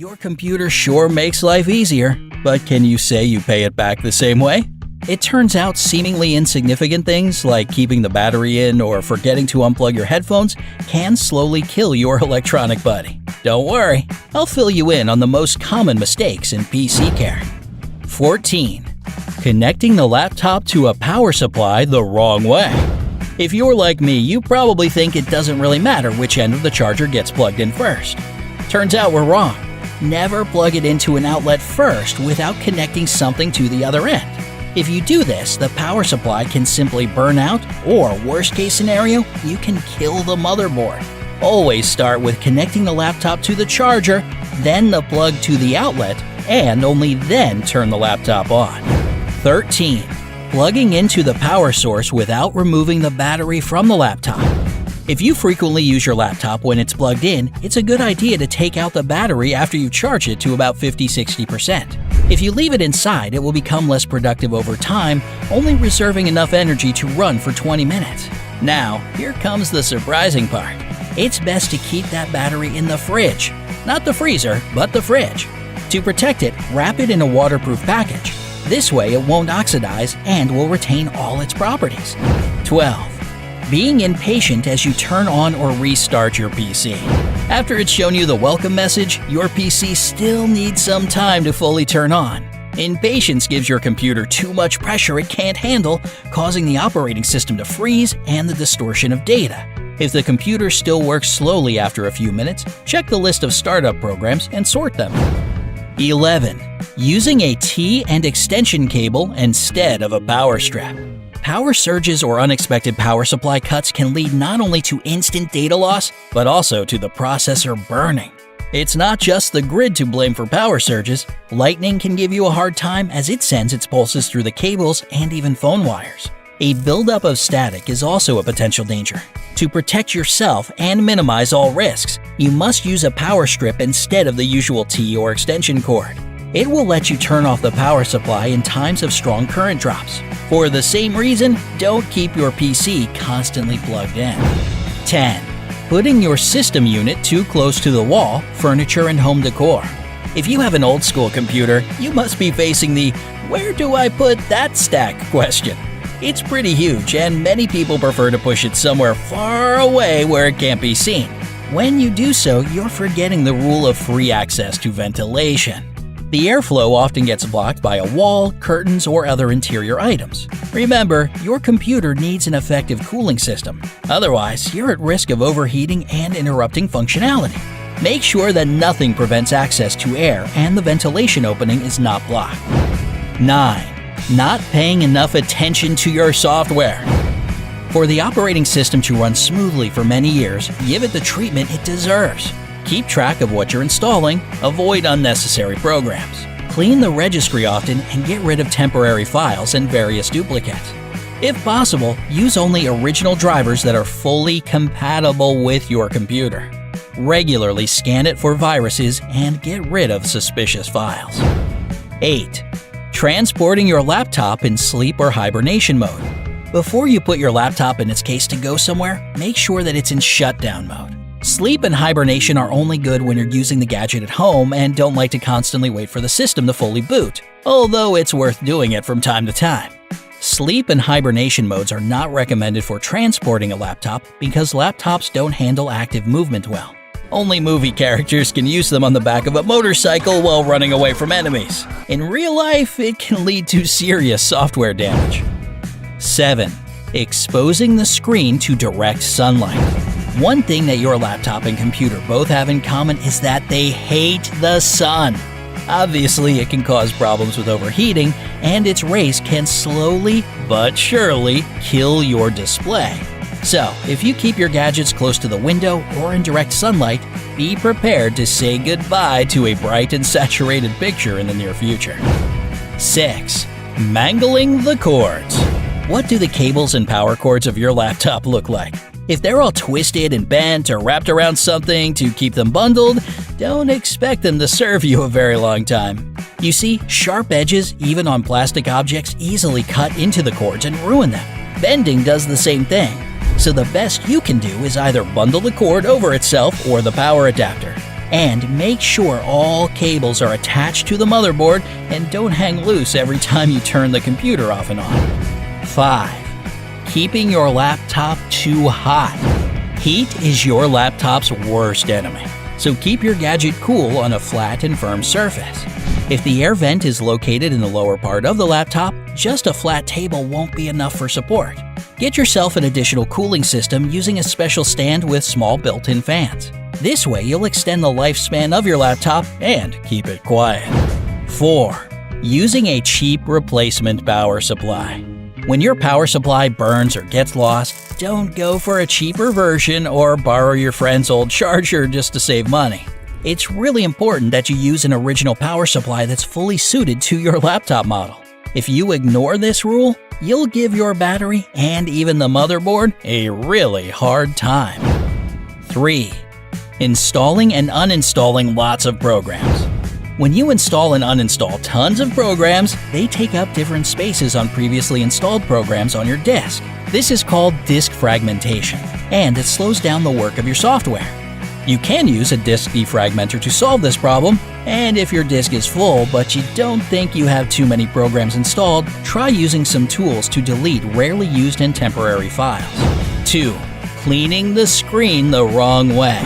Your computer sure makes life easier, but can you say you pay it back the same way? It turns out seemingly insignificant things like keeping the battery in or forgetting to unplug your headphones can slowly kill your electronic buddy. Don't worry, I'll fill you in on the most common mistakes in PC care. 14. Connecting the laptop to a power supply the wrong way. If you're like me, you probably think it doesn't really matter which end of the charger gets plugged in first. Turns out we're wrong. Never plug it into an outlet first without connecting something to the other end. If you do this, the power supply can simply burn out, or worst case scenario, you can kill the motherboard. Always start with connecting the laptop to the charger, then the plug to the outlet, and only then turn the laptop on. 13. Plugging into the power source without removing the battery from the laptop. If you frequently use your laptop when it's plugged in, it's a good idea to take out the battery after you charge it to about 50–60%. If you leave it inside, it will become less productive over time, only reserving enough energy to run for 20 minutes. Now, here comes the surprising part. It's best to keep that battery in the fridge. Not the freezer, but the fridge. To protect it, wrap it in a waterproof package. This way it won't oxidize and will retain all its properties. 12. Being impatient as you turn on or restart your PC. After it's shown you the welcome message, your PC still needs some time to fully turn on. Impatience gives your computer too much pressure it can't handle, causing the operating system to freeze and the distortion of data. If the computer still works slowly after a few minutes, check the list of startup programs and sort them. 11. Using a T and extension cable instead of a power strap. Power surges or unexpected power supply cuts can lead not only to instant data loss, but also to the processor burning. It's not just the grid to blame for power surges. Lightning can give you a hard time as it sends its pulses through the cables and even phone wires. A buildup of static is also a potential danger. To protect yourself and minimize all risks, you must use a power strip instead of the usual T or extension cord. It will let you turn off the power supply in times of strong current drops. For the same reason, don't keep your PC constantly plugged in. 10. Putting your system unit too close to the wall, furniture, and home decor. If you have an old-school computer, you must be facing the "where do I put that stack?" question. It's pretty huge, and many people prefer to push it somewhere far away where it can't be seen. When you do so, you're forgetting the rule of free access to ventilation. The airflow often gets blocked by a wall, curtains, or other interior items. Remember, your computer needs an effective cooling system. Otherwise, you're at risk of overheating and interrupting functionality. Make sure that nothing prevents access to air and the ventilation opening is not blocked. 9. Not paying enough attention to your software. For the operating system to run smoothly for many years, give it the treatment it deserves. Keep track of what you're installing, avoid unnecessary programs. Clean the registry often and get rid of temporary files and various duplicates. If possible, use only original drivers that are fully compatible with your computer. Regularly scan it for viruses and get rid of suspicious files. 8. Transporting your laptop in sleep or hibernation mode. Before you put your laptop in its case to go somewhere, make sure that it's in shutdown mode. Sleep and hibernation are only good when you're using the gadget at home and don't like to constantly wait for the system to fully boot, although it's worth doing it from time to time. Sleep and hibernation modes are not recommended for transporting a laptop because laptops don't handle active movement well. Only movie characters can use them on the back of a motorcycle while running away from enemies. In real life, it can lead to serious software damage. 7. Exposing the screen to direct sunlight. One thing that your laptop and computer both have in common is that they hate the sun. Obviously, it can cause problems with overheating, and its rays can slowly but surely kill your display. So, if you keep your gadgets close to the window or in direct sunlight, be prepared to say goodbye to a bright and saturated picture in the near future. 6. Mangling the cords. What do the cables and power cords of your laptop look like? If they're all twisted and bent or wrapped around something to keep them bundled, don't expect them to serve you a very long time. You see, sharp edges, even on plastic objects, easily cut into the cords and ruin them. Bending does the same thing. So the best you can do is either bundle the cord over itself or the power adapter. And make sure all cables are attached to the motherboard and don't hang loose every time you turn the computer off and on. 5. Keeping your laptop too hot. Heat is your laptop's worst enemy, so keep your gadget cool on a flat and firm surface. If the air vent is located in the lower part of the laptop, just a flat table won't be enough for support. Get yourself an additional cooling system using a special stand with small built-in fans. This way you'll extend the lifespan of your laptop and keep it quiet. 4. Using a cheap replacement power supply. When your power supply burns or gets lost, don't go for a cheaper version or borrow your friend's old charger just to save money. It's really important that you use an original power supply that's fully suited to your laptop model. If you ignore this rule, you'll give your battery and even the motherboard a really hard time. 3. Installing and uninstalling lots of programs. When you install and uninstall tons of programs, they take up different spaces on previously installed programs on your disk. This is called disk fragmentation, and it slows down the work of your software. You can use a disk defragmenter to solve this problem, and if your disk is full but you don't think you have too many programs installed, try using some tools to delete rarely used and temporary files. 2. Cleaning the screen the wrong way.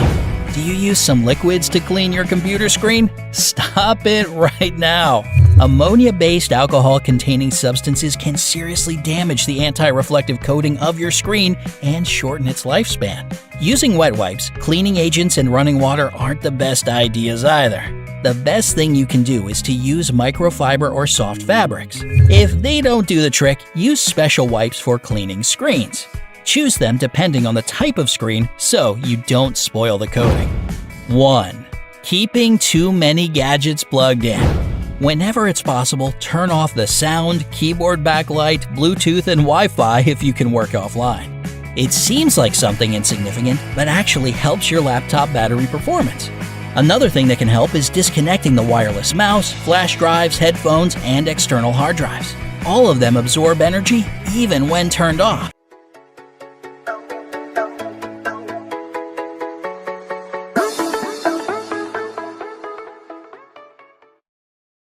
Do you use some liquids to clean your computer screen? Stop it right now! Ammonia-based alcohol-containing substances can seriously damage the anti-reflective coating of your screen and shorten its lifespan. Using wet wipes, cleaning agents, and running water aren't the best ideas either. The best thing you can do is to use microfiber or soft fabrics. If they don't do the trick, use special wipes for cleaning screens. Choose them depending on the type of screen so you don't spoil the coating. 1. Keeping too many gadgets plugged in. Whenever it's possible, turn off the sound, keyboard backlight, Bluetooth, and Wi-Fi if you can work offline. It seems like something insignificant, but actually helps your laptop battery performance. Another thing that can help is disconnecting the wireless mouse, flash drives, headphones, and external hard drives. All of them absorb energy even when turned off.